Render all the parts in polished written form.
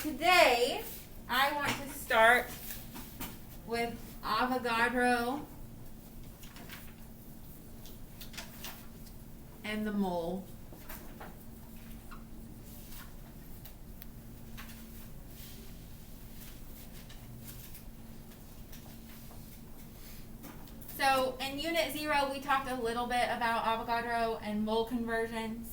today I want to start with Avogadro and the mole. So in Unit 0, we talked a little bit about Avogadro and mole conversions.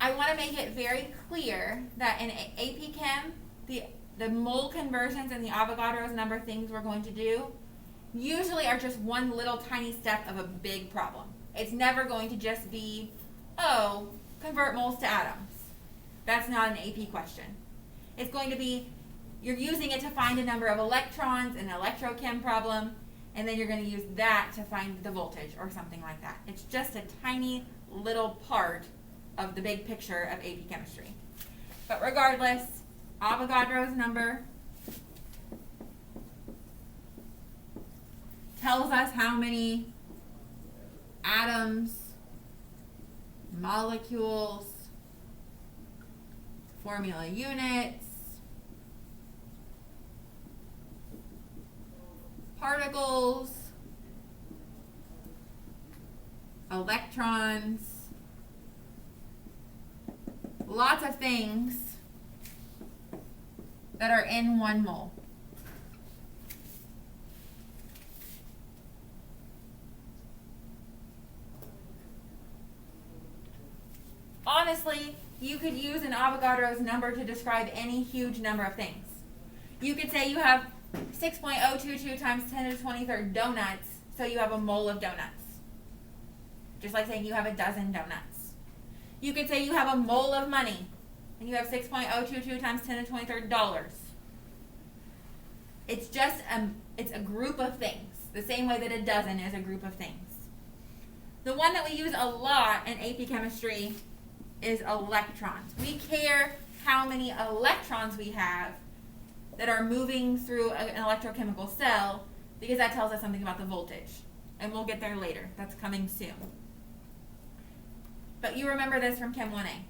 I want to make it very clear that in AP Chem, the mole conversions and the Avogadro's number things we're going to do usually are just one little tiny step of a big problem. It's never going to just be, oh, convert moles to atoms. That's not an AP question. It's going to be, you're using it to find a number of electrons in an electrochem problem, and then you're going to use that to find the voltage or something like that. It's just a tiny little part of the big picture of AP chemistry. But regardless, Avogadro's number tells us how many atoms, molecules, formula units, particles, electrons, lots of things that are in 1 mole. Honestly, you could use an Avogadro's number to describe any huge number of things. You could say you have 6.022 times 10 to the 23rd donuts, so you have a mole of donuts. Just like saying you have a dozen donuts. You could say you have a mole of money, and you have 6.022 times 10 to the 23rd dollars. It's just it's a group of things, the same way that a dozen is a group of things. The one that we use a lot in AP chemistry is electrons. We care how many electrons we have that are moving through an electrochemical cell because that tells us something about the voltage. And we'll get there later. That's coming soon. But you remember this from Chem 1A.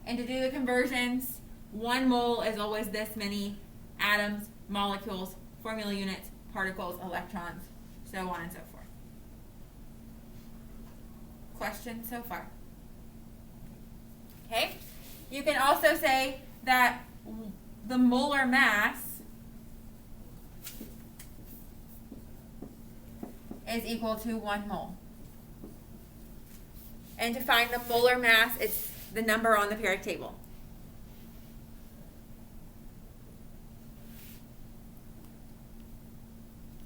And to do the conversions, 1 mole is always this many atoms, molecules, formula units, particles, electrons, so on and so forth. Questions so far? Okay. You can also say that the molar mass is equal to 1 mole. And to find the molar mass, it's the number on the periodic table.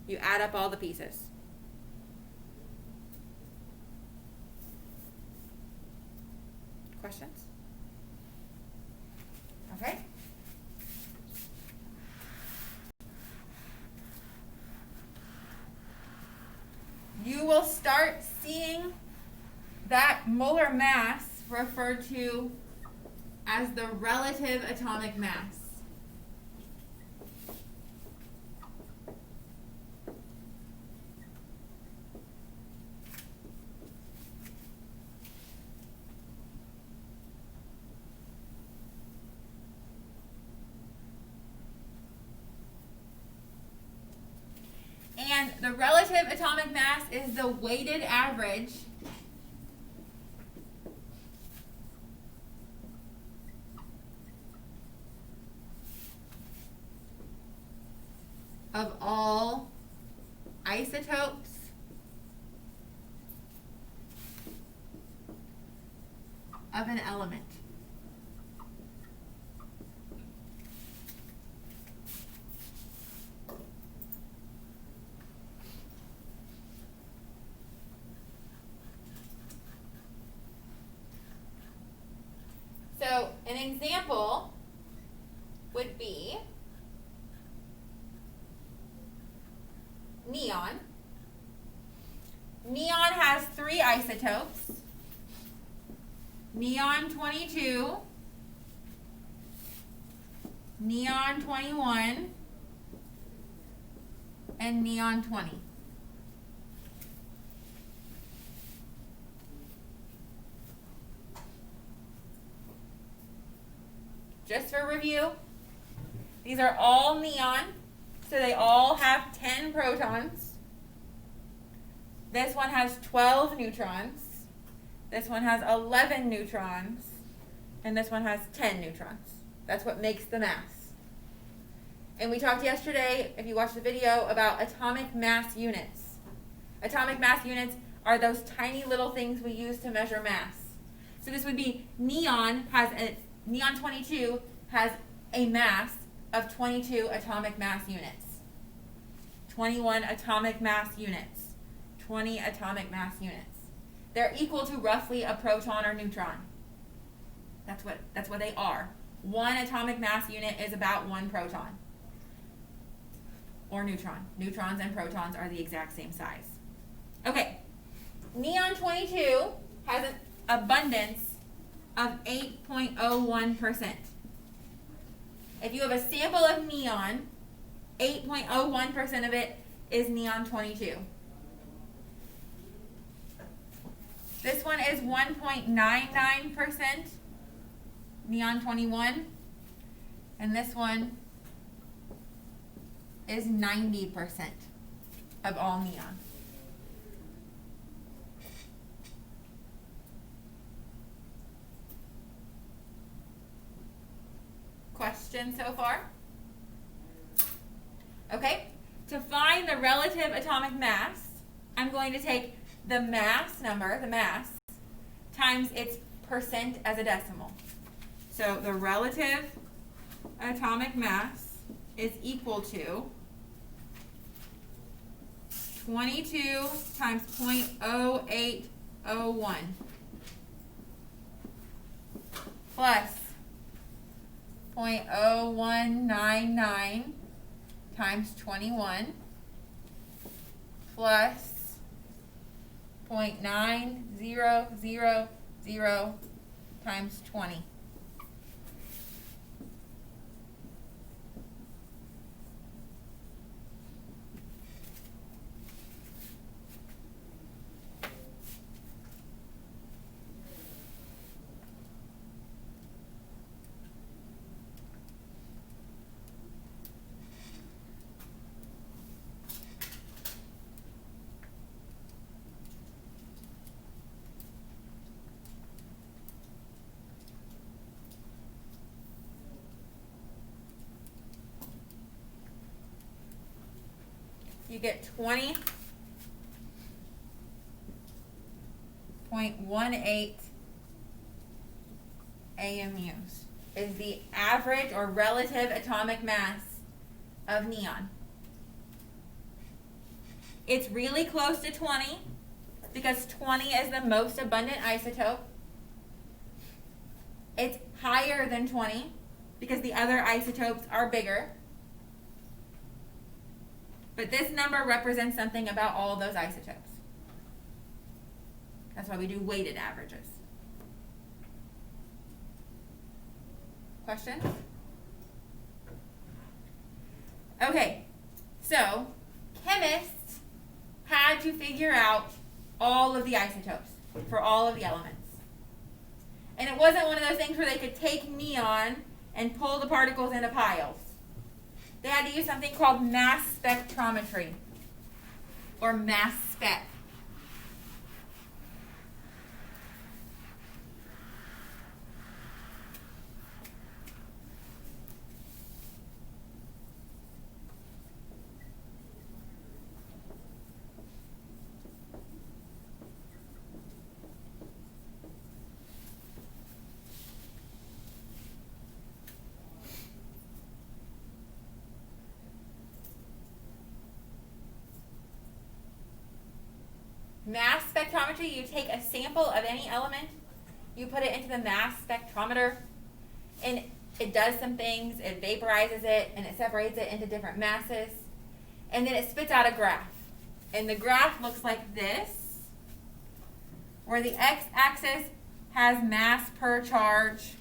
You add up all the pieces. Questions? Okay. You will start seeing that molar mass referred to as the relative atomic mass. And the relative atomic mass is the weighted average of all isotopes of an element. So an example would be neon. Neon has 3 isotopes. Neon 22, neon 21, and neon 20. just for review, these are all neon, so they all have 10 protons. This one has 12 neutrons. This one has 11 neutrons. And this one has 10 neutrons. That's what makes the mass. And we talked yesterday, if you watched the video, about atomic mass units. Atomic mass units are those tiny little things we use to measure mass. So this would be neon 22 has a mass of 22 atomic mass units. 21 atomic mass units. 20 atomic mass units. They're equal to roughly a proton or neutron. That's what they are. One atomic mass unit is about one proton or neutron. Neutrons and protons are the exact same size. Okay, neon 22 has an abundance of 8.01%. If you have a sample of neon, 8.01% of it is neon 22. This one is 1.99% neon 21, and this one is 90% of all neon. Questions so far? Okay, to find the relative atomic mass, I'm going to take the mass number, the mass, times its percent as a decimal. So the relative atomic mass is equal to 22 times 0.0801 plus 0.0199 times 21 plus 0.9000 times 20. You get 20.18 AMUs is the average or relative atomic mass of neon. It's really close to 20 because 20 is the most abundant isotope. It's higher than 20 because the other isotopes are bigger. But this number represents something about all of those isotopes. That's why we do weighted averages. Questions? Okay, so chemists had to figure out all of the isotopes for all of the elements. And it wasn't one of those things where they could take neon and pull the particles into piles. They had to use something called mass spectrometry, or mass spec. Mass spectrometry, you take a sample of any element, you put it into the mass spectrometer, and it does some things, it vaporizes it, and it separates it into different masses, and then it spits out a graph. And the graph looks like this, where the x-axis has mass per charge,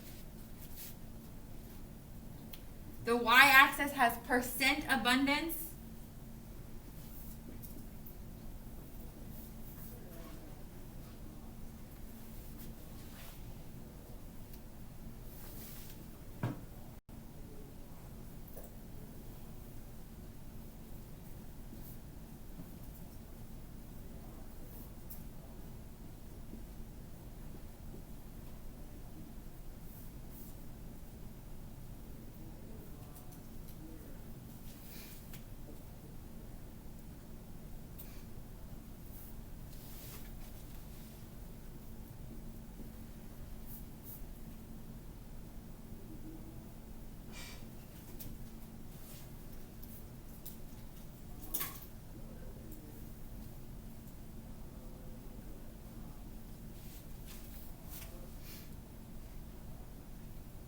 the y-axis has percent abundance,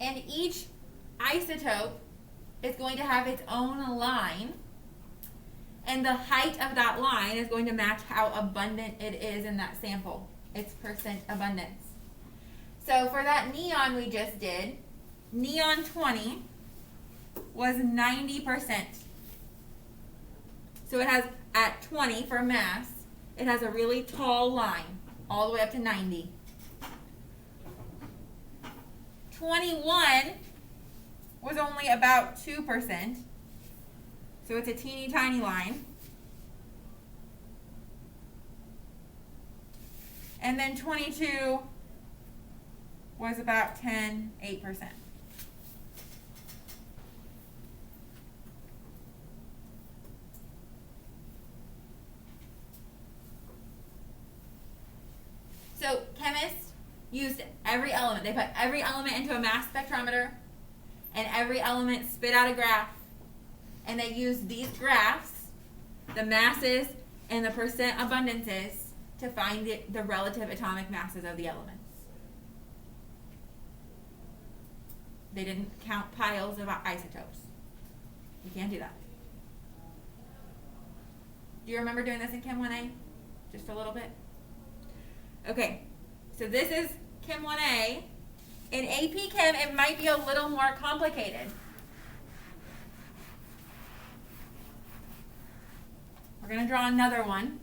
And each isotope is going to have its own line, and the height of that line is going to match how abundant it is in that sample, its percent abundance. So for that neon we just did, neon 20 was 90%. So it has, at 20 for mass, it has a really tall line, all the way up to 90. 21 was only about 2%. So it's a teeny tiny line. And then 22 was about 8%. So chemists used every element. They put every element into a mass spectrometer, and every element spit out a graph. And they used these graphs, the masses and the percent abundances, to find the relative atomic masses of the elements. They didn't count piles of isotopes. You can't do that. Do you remember doing this in Chem 1A? Just a little bit? Okay, so this is Chem 1A. In AP Chem, it might be a little more complicated. We're going to draw another one.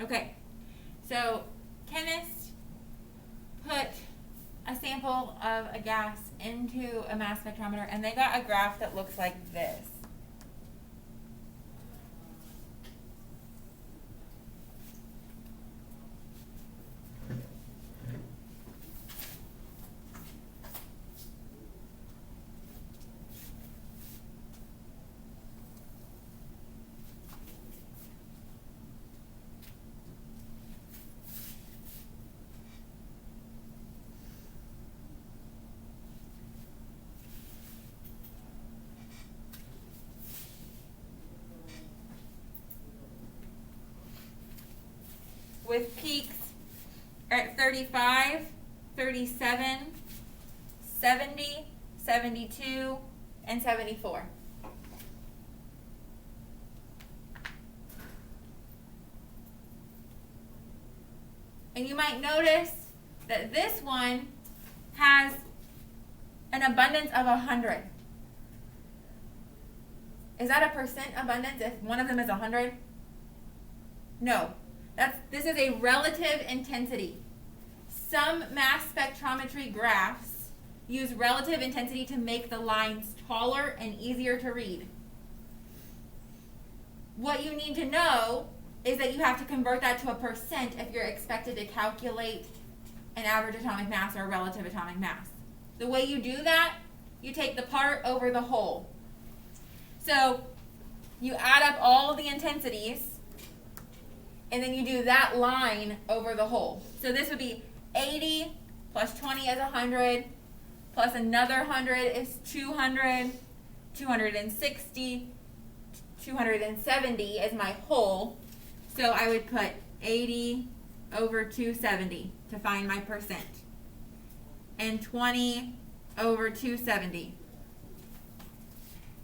Okay, so chemists put a sample of a gas into a mass spectrometer, and they got a graph that looks like this. With peaks at 35, 37, 70, 72, and 74. And you might notice that this one has an abundance of 100. Is that a percent abundance if one of them is 100? No. This is a relative intensity. Some mass spectrometry graphs use relative intensity to make the lines taller and easier to read. What you need to know is that you have to convert that to a percent if you're expected to calculate an average atomic mass or a relative atomic mass. The way you do that, you take the part over the whole. So you add up all of the intensities, and then you do that line over the whole. So this would be 80 plus 20 is 100, plus another 100 is 200, 260, 270 is my whole. So I would put 80 over 270 to find my percent. And 20 over 270.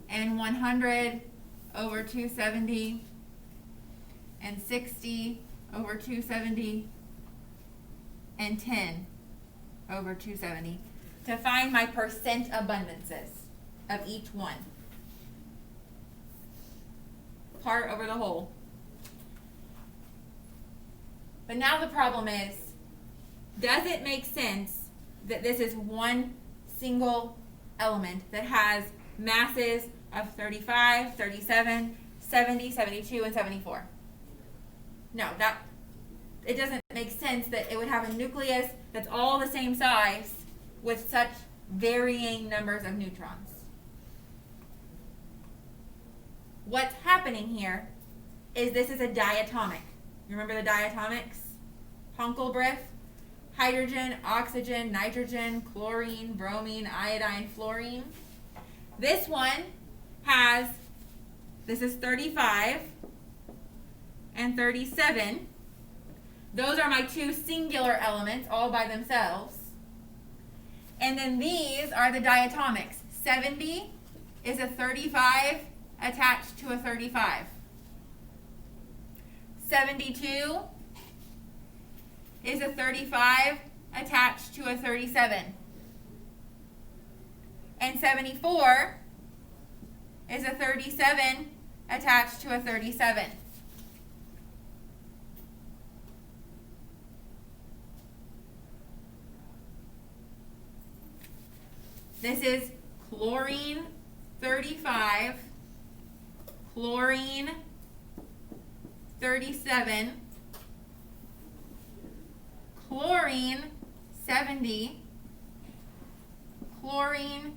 And 100 over 270. And 60 over 270. And 10 over 270 to find my percent abundances of each one. Part over the whole. But now the problem is, does it make sense that this is one single element that has masses of 35, 37, 70, 72, and 74? No, it doesn't make sense that it would have a nucleus that's all the same size with such varying numbers of neutrons. What's happening here is this is a diatomic. You remember the diatomics? Hunkelbrief, hydrogen, oxygen, nitrogen, chlorine, bromine, iodine, fluorine. This one has, this is 35 and 37. Those are my two singular elements all by themselves. And then these are the diatomics. 70 is a 35 attached to a 35. 72 is a 35 attached to a 37. And 74 is a 37 attached to a 37. This is chlorine 35, chlorine 37, chlorine 70, chlorine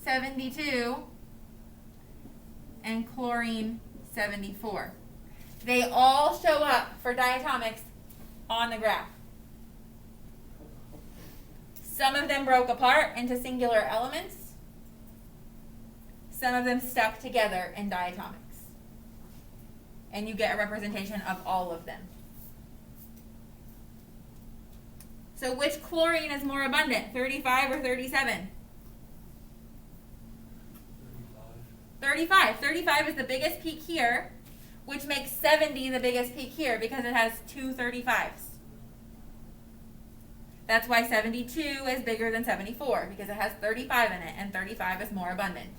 72, and chlorine 74. They all show up for diatomics on the graph. Some of them broke apart into singular elements. Some of them stuck together in diatomics. And you get a representation of all of them. So which chlorine is more abundant, 35 or 37? 35. 35 is the biggest peak here, which makes 70 the biggest peak here because it has two 35s. That's why 72 is bigger than 74, because it has 35 in it, and 35 is more abundant.